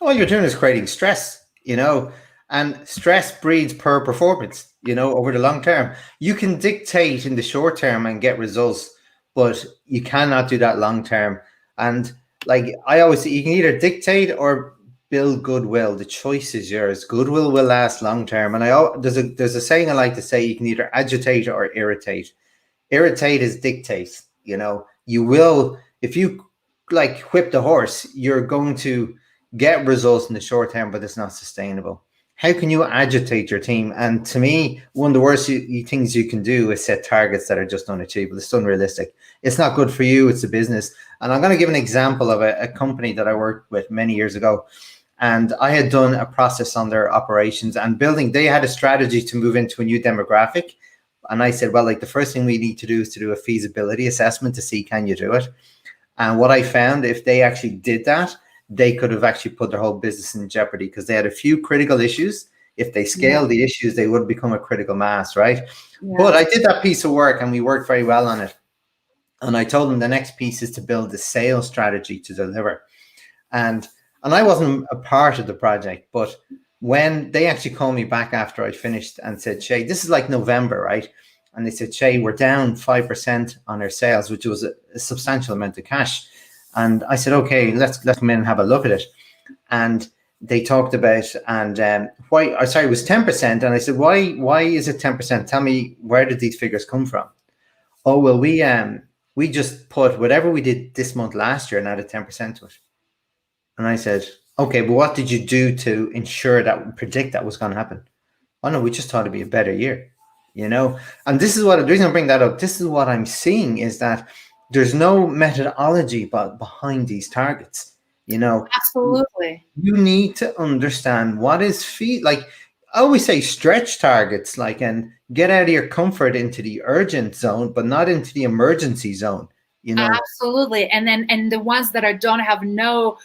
Speaker 2: All you're doing is creating stress, you know, and stress breeds poor performance, you know, over the long term. You can dictate in the short term and get results, but you cannot do that long term. And like I always say, you can either dictate or build goodwill. The choice is yours. Goodwill will last long term. And there's a saying I like to say: you can either agitate or irritate. Irritate is dictate. You will, if you like whip the horse, you're going to get results in the short term, but it's not sustainable. How can you agitate your team? And to me, one of the worst things you can do is set targets that are just unachievable. It's unrealistic. It's not good for you. It's a business. And I'm going to give an example of a company that I worked with many years ago. And I had done a process on their operations and building. They had a strategy to move into a new demographic. And I said, well, like the first thing we need to do is to do a feasibility assessment to see, can you do it? And what I found, if they actually did that, they could have actually put their whole business in jeopardy because they had a few critical issues. If they scaled the issues, they would become a critical mass, right? Yeah. But I did that piece of work and we worked very well on it. And I told them the next piece is to build the sales strategy to deliver. And I wasn't a part of the project, but when they actually called me back after I finished and said, Shay, this is like November, right? And they said, Shay, we're down 5% on our sales, which was a substantial amount of cash. And I said, okay, let's come in and have a look at it. And they talked about, and it was 10%. And I said, why is it 10%? Tell me, where did these figures come from? Oh, well, we just put whatever we did this month last year and added 10% to it. And I said, okay, but what did you do to ensure that, predict that was going to happen? Oh, no, we just thought it'd be a better year, And this is what, the reason I bring that up, this is what I'm seeing is that there's no methodology behind these targets,
Speaker 1: Absolutely.
Speaker 2: You need to understand what is like I always say stretch targets, and get out of your comfort into the urgent zone, but not into the emergency zone.
Speaker 1: Absolutely. And the ones that don't have no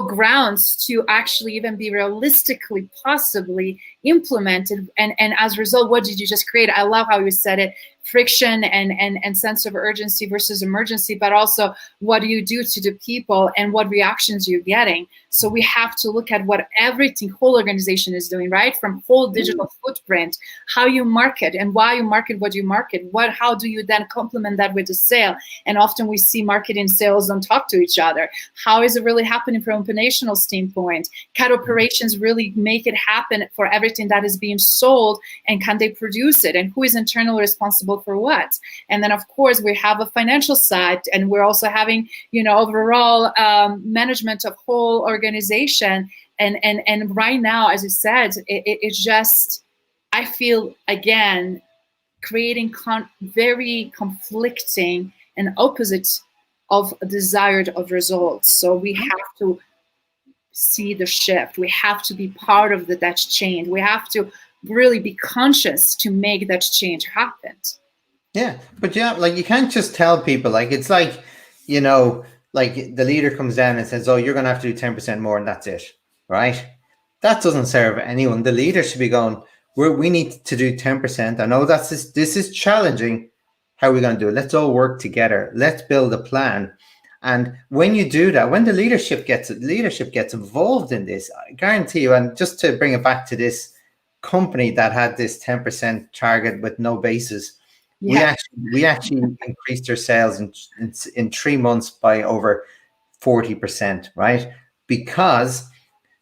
Speaker 1: grounds to actually even be realistically possibly implemented. And as a result, what did you just create? I love how you said it. Friction and sense of urgency versus emergency, but also what do you do to the people and what reactions you're getting. So we have to look at what everything, whole organization is doing, right? From whole digital footprint, how you market and why you market what you market, how do you then complement that with the sale? And often we see marketing and sales don't talk to each other. How is it really happening from a operational standpoint? Can operations really make it happen for everything that is being sold, and can they produce it? And who is internally responsible for what? And then of course we have a financial side, and we're also having overall management of whole organization. And right now, as you said, it's just, I feel again creating very conflicting and opposite of desired of results. So we have to see the shift. We have to be part of that change. We have to really be conscious to make that change happen.
Speaker 2: Yeah, but you can't just tell people, it's like, the leader comes down and says, oh, you're going to have to do 10% more and that's it, right? That doesn't serve anyone. The leader should be going, we need to do 10%. I know this is challenging. How are we going to do it? Let's all work together. Let's build a plan. And when you do that, when the leadership gets involved in this, I guarantee you, and just to bring it back to this company that had this 10% target with no basis, yeah. We actually increased our sales in 3 months by over 40%, right? Because,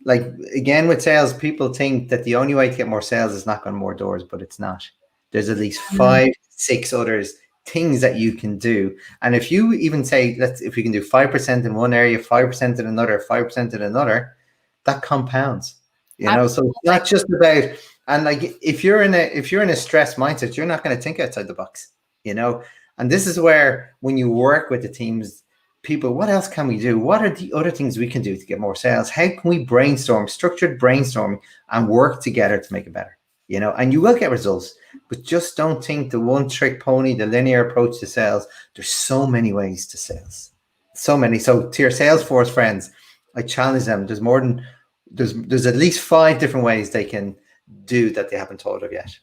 Speaker 2: again, with sales, people think that the only way to get more sales is knock on more doors, but it's not. There's at least 5, 6 others things that you can do. And if you even say, if we can do 5% in one area, 5% in another, 5% in another, that compounds. So it's not just about, and if you're in a stress mindset, you're not going to think outside the box, and this is where, when you work with the teams, people, what else can we do? What are the other things we can do to get more sales? How can we brainstorm, structured brainstorming, and work together to make it better? And you will get results, but just don't think the one trick pony, the linear approach to sales. There's so many ways to sales, so many. So to your Salesforce friends, I challenge them. There's at least 5 different ways they can do that they haven't thought of yet.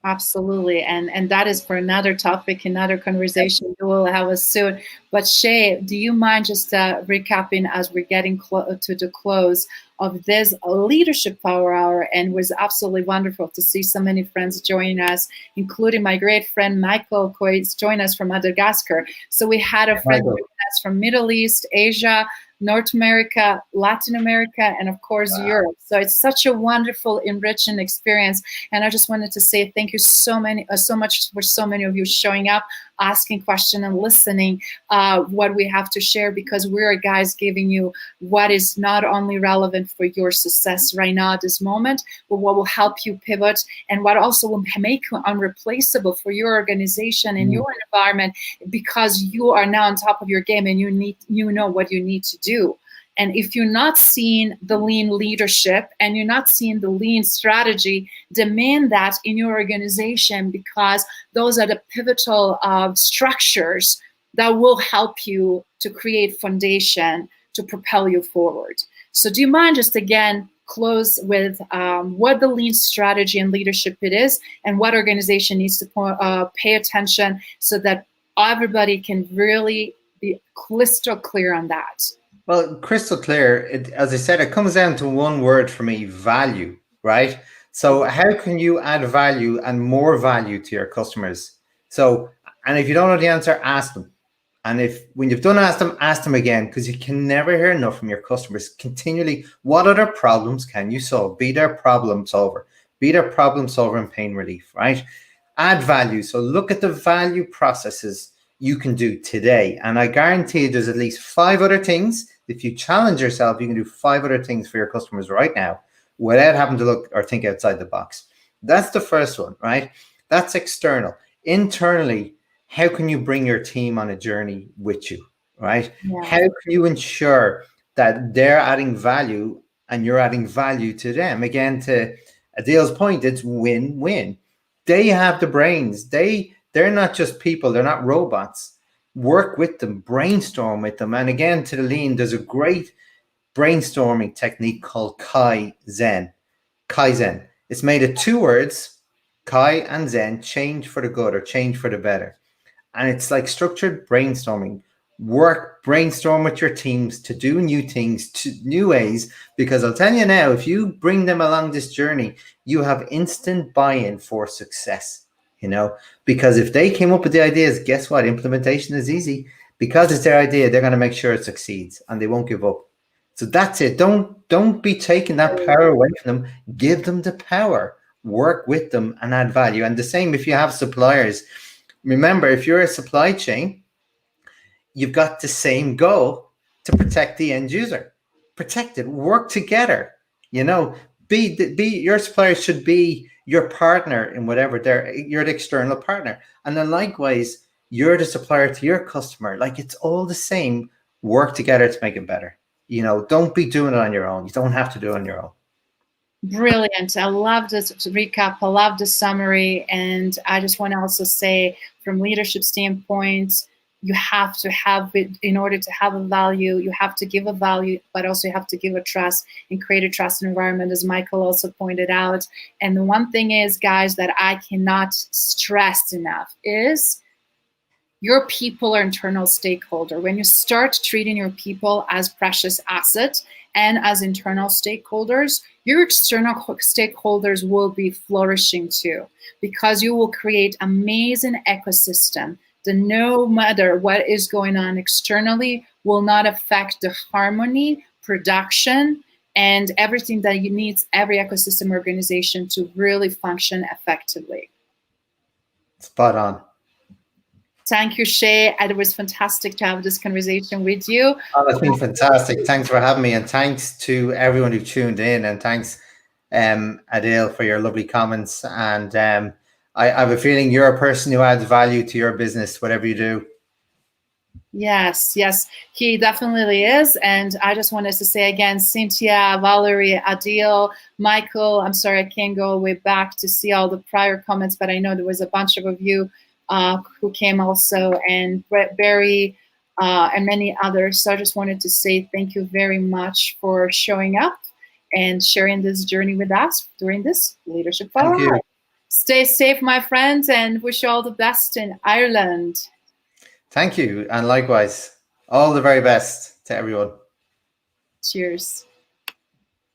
Speaker 1: Absolutely. And that is for another topic, another conversation we'll have us soon. But Shay, do you mind just recapping as we're getting to the close, of this Leadership Power Hour, and it was absolutely wonderful to see so many friends join us, including my great friend Michael, who is joining us from Madagascar. So we had a friend join us from Middle East, Asia, North America, Latin America, and of course, Europe. So it's such a wonderful, enriching experience. And I just wanted to say thank you so much for so many of you showing up, asking questions, and listening what we have to share, because we're guys giving you what is not only relevant for your success right now at this moment, but what will help you pivot and what also will make you unreplaceable for your organization and your environment, because you are now on top of your game and you know what you need to do. And if you're not seeing the lean leadership and you're not seeing the lean strategy, demand that in your organization, because those are the pivotal structures that will help you to create foundation to propel you forward. So do you mind just again close with what the lean strategy and leadership it is, and what organization needs to pay attention so that everybody can really be crystal clear on that?
Speaker 2: Well, crystal clear. As I said, it comes down to one word for me: value, right? So how can you add value and more value to your customers? So, and if you don't know the answer, ask them. And when you've done ask them again, because you can never hear enough from your customers continually. What other problems can you solve? Be their problem solver. Be their problem solver and pain relief, right? Add value. So look at the value processes you can do today. And I guarantee you there's at least 5 other things. If you challenge yourself, you can do 5 other things for your customers right now without having to look or think outside the box. That's the first one, right? That's external. Internally, how can you bring your team on a journey with you, right? Yeah. How can you ensure that they're adding value and you're adding value to them? Again, to Adil's point, it's win-win. They have the brains. They're not just people. They're not robots. Work with them, brainstorm with them. And again, to the lean, there's a great brainstorming technique called Kaizen. Kaizen. It's made of 2 words, Kai and Zen, change for the good or change for the better. And it's like structured brainstorming. Brainstorm with your teams to do new things, to new ways, because I'll tell you now, if you bring them along this journey, you have instant buy-in for success. Because if they came up with the ideas, guess what? Implementation is easy. Because it's their idea, they're going to make sure it succeeds and they won't give up. So that's it. Don't be taking that power away from them. Give them the power. Work with them and add value. And the same if you have suppliers. Remember, if you're a supply chain, you've got the same goal to protect the end user. Protect it. Work together. Your suppliers should be your partner in whatever you're the external partner. And then likewise, you're the supplier to your customer. Like, it's all the same. Work together to make it better. Don't be doing it on your own. You don't have to do it on your own.
Speaker 1: Brilliant. I love this recap. I love the summary. And I just want to also say, from leadership standpoint, you have to have it in order to have a value. You have to give a value, but also you have to give a trust and create a trust environment, as Michael also pointed out. And the one thing is, guys, that I cannot stress enough is your people are internal stakeholder. When you start treating your people as precious assets and as internal stakeholders, your external stakeholders will be flourishing too, because you will create amazing ecosystem that no matter what is going on externally will not affect the harmony, production, and everything that you need every ecosystem organization to really function effectively.
Speaker 2: Spot on.
Speaker 1: Thank you, Shay. It was fantastic to have this conversation with you.
Speaker 2: Oh, it's been fantastic. Thanks for having me, and thanks to everyone who tuned in, and thanks, Adil, for your lovely comments. And I have a feeling you're a person who adds value to your business, whatever you do.
Speaker 1: Yes, he definitely is. And I just wanted to say again, Cynthia, Valerie, Adil, Michael, I'm sorry I can't go all the way back to see all the prior comments, but I know there was a bunch of you who came also, and Barry and many others. So I just wanted to say thank you very much for showing up and sharing this journey with us during this Leadership Power Hour. Stay safe, my friends, and wish you all the best in Ireland.
Speaker 2: Thank you, and likewise, all the very best to everyone.
Speaker 1: Cheers.